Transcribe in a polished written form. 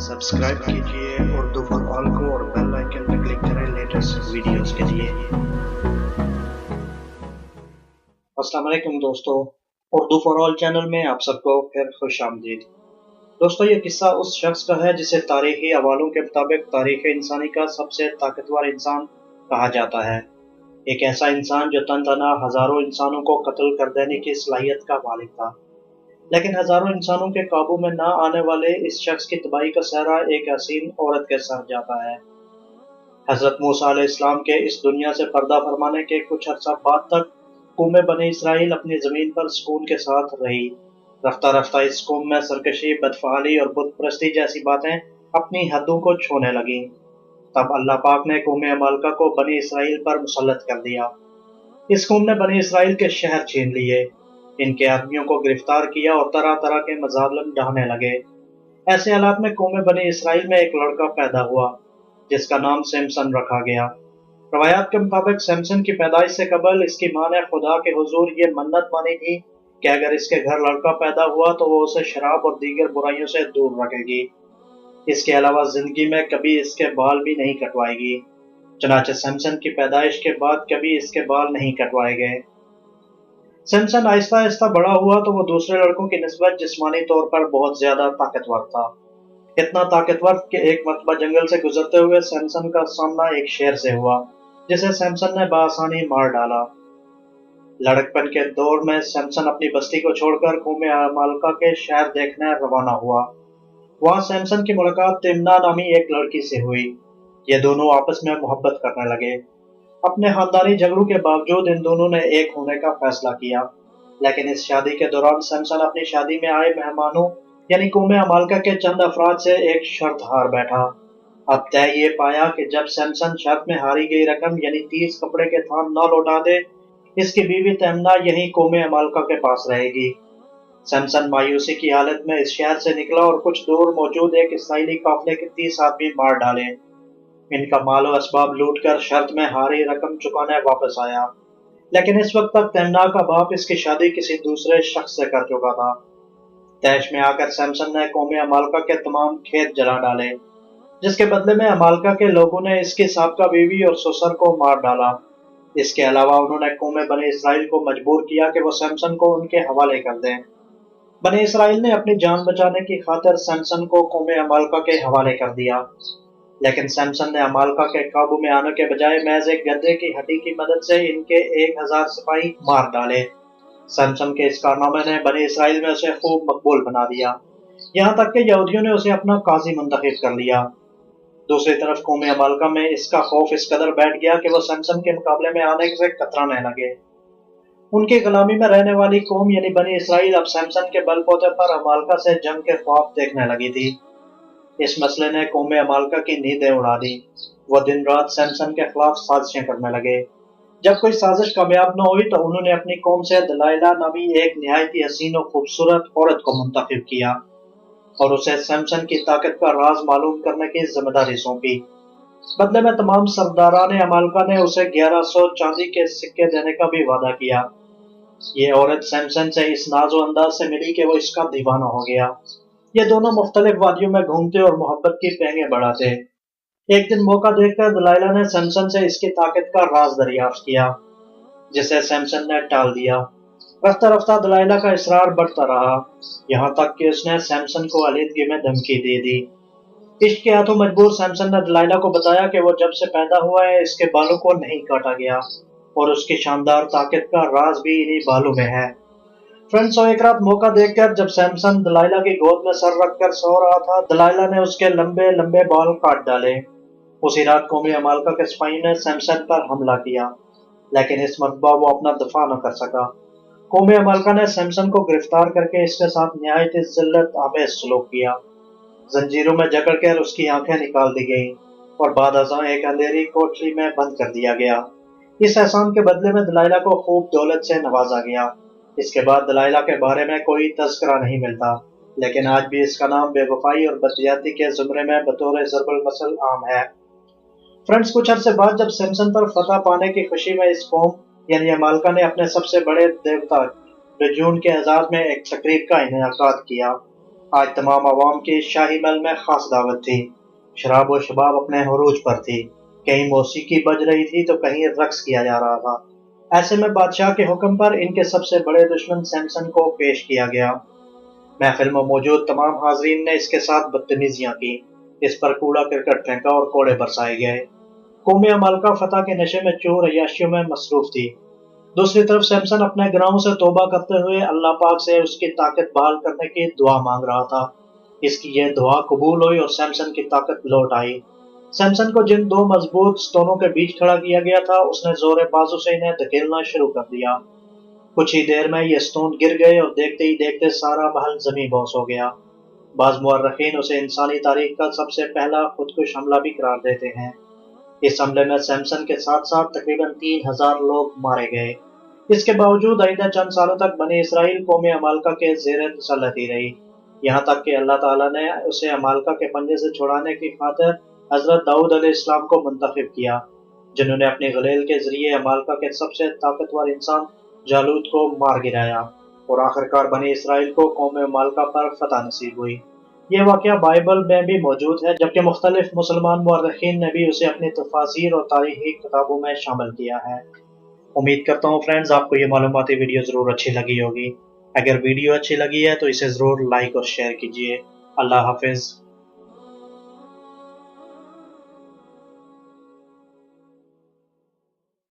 Subscribe कीजिए Urdu for all को और बेल आइकन पर क्लिक करें लेटेस्ट वीडियोस के लिए। अस्सलाम वालेकुम दोस्तों, उर्दू फॉर ऑल चैनल में आप सबको फिर खुश आमदीद। दोस्तों, ये किस्सा उस शख्स का है जिसे तारीखी हवालों के मुताबिक तारीख इंसानी का सबसे ताकतवर इंसान कहा जाता है। एक ऐसा इंसान जो तनतना हजारों इंसानों को कत्ल कर देने की सलाहियत का मालिक था, लेकिन हजारों इंसानों के काबू में न आने वाले इस शख्स की तबाही का सहरा एक हसीन औरत के सर जाता है। हजरत मूसा अलैहिस्सलाम के इस दुनिया से पर्दा फरमाने के कुछ अर्सा बाद तक कौम बनी इसराइल अपनी जमीन पर सुकून के साथ रही। रफ्ता रफ्ता इस कौम में सरकशी, बदफाली और बुत परस्ती जैसी बातें अपनी हदों को छूने लगी। तब अल्लाह पाक ने कौम अमालका को बनी इसराइल पर मुसल्लत कर दिया। इस कौम ने बनी इसराइल के शहर छीन लिए, इनके आदमियों को गिरफ्तार किया और तरह तरह के मजालिम ढाने लगे। ऐसे हालात में कौम बनी इसराइल में एक लड़का पैदा हुआ जिसका नाम सैमसन रखा गया। रवायात के मुताबिक सैमसन की पैदाइश से कबल इसकी मां ने खुदा के हुजूर ये मन्नत मानी थी कि अगर इसके घर लड़का पैदा हुआ तो वो उसे शराब और दीगर बुराइयों से दूर रखेगी। इसके अलावा जिंदगी में कभी इसके बाल भी नहीं कटवाएगी। चनाचे सैमसन की पैदाइश के बाद कभी इसके बाल नहीं कटवाए गए। सैमसन आहिस्ता आहिस्ता बड़ा हुआ तो वो दूसरे लड़कों की निस्बत जिस्मानी तौर पर बहुत ज्यादा ताकतवर था। इतना ताकतवर कि एक मरतबा जंगल से गुजरते हुए सैमसन का सामना एक शेर से हुआ जिसे सैमसन ने बआसानी मार डाला। लड़कपन के दौर में सैमसन अपनी बस्ती को छोड़कर कौम अमालका के शहर देखने रवाना हुआ। वहां सैमसन की मुलाकात तिम्ना नामी एक लड़की से हुई। ये दोनों आपस में मोहब्बत करने लगे। अपने खानदानी झगड़ों के बावजूद इन दोनों ने एक होने का फैसला किया, लेकिन इस शादी के दौरान सैमसन अपनी शादी में आए मेहमानों यानी कौम अमालका के चंद अफराद से एक शर्त हार बैठा। अब तय ये पाया कि जब सैमसन शर्त में हारी गई रकम यानी 30 कपड़े के थान न लौटा दे, इसकी बीवी तमन्ना यही कौम अमालका के पास रहेगी। सैमसन मायूसी की हालत में इस शहर से निकला और कुछ दूर मौजूद एक इसराइली काफिले के 30 आदमी मार डाले। इनका मालो असबाब लूटकर शर्त में हारी रकम चुकाने वापस आया, लेकिन इस वक्त तक तमन्ना का बाप इसकी शादी किसी दूसरे शख्स से कर चुका था। तैश में आकर सैमसन ने कौम अमालका के तमाम खेत जला डाले, जिसके बदले में अमालका के लोगों ने इसकी साबका बीवी और ससुर को मार डाला। इसके अलावा उन्होंने कौम बनी इसराइल को मजबूर किया कि वो सैमसन को उनके हवाले कर दें। बनी इसराइल ने अपनी जान बचाने की खातिर सैमसन को कौम अमालका के हवाले कर दिया, लेकिन सैमसन ने अमालका के काबू में आने के बजाय महज एक गधे की हड्डी की मदद से इनके 1000 सिपाही मार डाले। सैमसन के इस कारनामे ने बनी इसराइल में उसे खूब मकबूल बना दिया, यहाँ तक कि यहूदियों ने उसे अपना काजी मुंतखब कर लिया। दूसरी तरफ कौम अमालका में इसका खौफ इस कदर बैठ गया कि वो सैमसन के मुकाबले में आने से कतराने लगे। उनकी गुलामी में रहने वाली कौम यानी बनी इसराइल अब सैमसन के बलबूते पर अमालका से जंग के ख्वाब देखने लगी थी। इस मसले ने कौम अमालका की नींदें उड़ा दी। वो दिन रात सैमसन के खिलाफ साजिशें करने लगे। जब कोई साजिश कामयाब न हुई तो उन्होंने अपनी कौम से दलाइला नामी एक निहायती हसीन और खूबसूरत औरत को मुंतखब किया और उसे सैमसन की ताकत का राज मालूम करने की जिम्मेदारी सौंपी। बदले में तमाम सरदारान अमालका ने उसे 1100 चांदी के सिक्के देने का भी वादा किया। ये औरत सैमसन से इस नाजो अंदाज से मिली कि वो इसका दीवाना हो गया। ये दोनों मुख्तलिफ वादियों में घूमते और मोहब्बत की पेंगे बढ़ाते। एक दिन मौका देखकर दलाइला ने सैमसन से इसकी ताकत का राज दरियाफ्त किया, जिसे सैमसन ने टाल दिया। रफ्ता रफ्ता दलाइला का इसरार बढ़ता रहा, यहाँ तक कि उसने सैमसन को अलीदगी में धमकी दे दी। इश्क के हाथों मजबूर सैमसन ने दलाइला को बताया कि वो जब से पैदा हुआ है इसके बालों को नहीं काटा गया और उसकी शानदार ताकत का राज भी इन्हीं बालों में है। फ्रेंड्स, एक रात मौका देखकर जब सैमसन दलाइला की गोद में सर रखकर सो रहा था, दलाइला ने उसके लंबे लंबे बाल काट डाले। उसी रात कौम अमालका के सिपाही ने सैमसन पर हमला किया, लेकिन इस मरतबा वो अपना दफा न कर सका। कौम अमालका ने सैमसन को गिरफ्तार करके इसके साथ निहायत जिल्लत आमेज सलूक किया। जंजीरों में जकड़कर उसकी आंखें निकाल दी गईं और बाद अज़ां एक अंधेरी कोठरी में बंद कर दिया गया। इस एहसान के बदले में दलाइला को खूब दौलत से नवाजा गया। इसके बाद दलाइला के बारे में कोई तज़किरा नहीं मिलता, लेकिन आज भी इसका नाम बेवफाई और बददियाती के जुमरे में बतौर ज़रबुल मसल आम है। फ्रेंड्स, कुछ अरसे बाद जब सैमसन पर फतह पाने की खुशी में इस कौम यानी अमालका ने अपने सबसे बड़े देवता बेजून के एजाज में एक तकरीब का इनेकाद किया। आज तमाम आवाम की शाही महल में खास दावत थी। शराब व शबाब अपने अरूज पर थी। कहीं मौसीकी बज रही थी तो कहीं रक्स किया जा रहा था। ऐसे में बादशाह के हुक्म पर इनके सबसे बड़े दुश्मन सैमसन को पेश किया गया। महफिल में मौजूद तमाम हाजरीन ने इसके साथ बदतमीजियां की। इस पर कूड़ा करकट फेंका और कोड़े बरसाए गए। कौम अमालका फतह के नशे में चोर अय्याशियों में मसरूफ थी। दूसरी तरफ सैमसन अपने गुनाहों से तौबा करते हुए अल्लाह पाक से उसकी ताकत बहाल करने की दुआ मांग रहा था। इसकी यह दुआ कबूल हुई और सैमसन की ताकत लौट आई। सैमसन को जिन दो मजबूत स्टोनों के बीच खड़ा किया गया था, उसने जोर बाजू से इन्हें धकेलना शुरू कर दिया। कुछ ही देर में ये स्टोन गिर गए और देखते ही देखते सारा महल जमी बोस हो गया। बाज मुअर्रिखीन उसे इंसानी तारीख का सबसे पहला खुदकुश हमला भी करार देते हैं। इस हमले में सैमसन के साथ साथ तकरीबन 3000 लोग मारे गए। इसके बावजूद आइंदा चंद सालों तक बनी इसराइल कौम अमालका के जेर तसल्लुत ही रही। यहाँ तक कि अल्लाह ताला ने उसे अमालका के पंजे से छुड़ाने की खातिर हजरत दाऊद अलैहिस्सलाम को मुंतखब किया, जिन्होंने अपने गलेल के जरिए अमालका के सबसे ताकतवर इंसान जालूत को मार गिराया और आखिरकार बनी इसराइल को कौम अमालका पर फतह नसीब हुई। ये वाक़या बाइबल में भी मौजूद है, जबकि मुख्तलिफ मुसलमान मुअर्रिखीन ने भी उसे अपनी तफासीर और तारीखी किताबों में शामिल किया है। उम्मीद करता हूँ फ्रेंड्स आपको ये मालूमाती वीडियो ज़रूर अच्छी लगी होगी। अगर वीडियो अच्छी लगी है तो इसे ज़रूर लाइक और शेयर कीजिए। अल्लाह हाफिज़।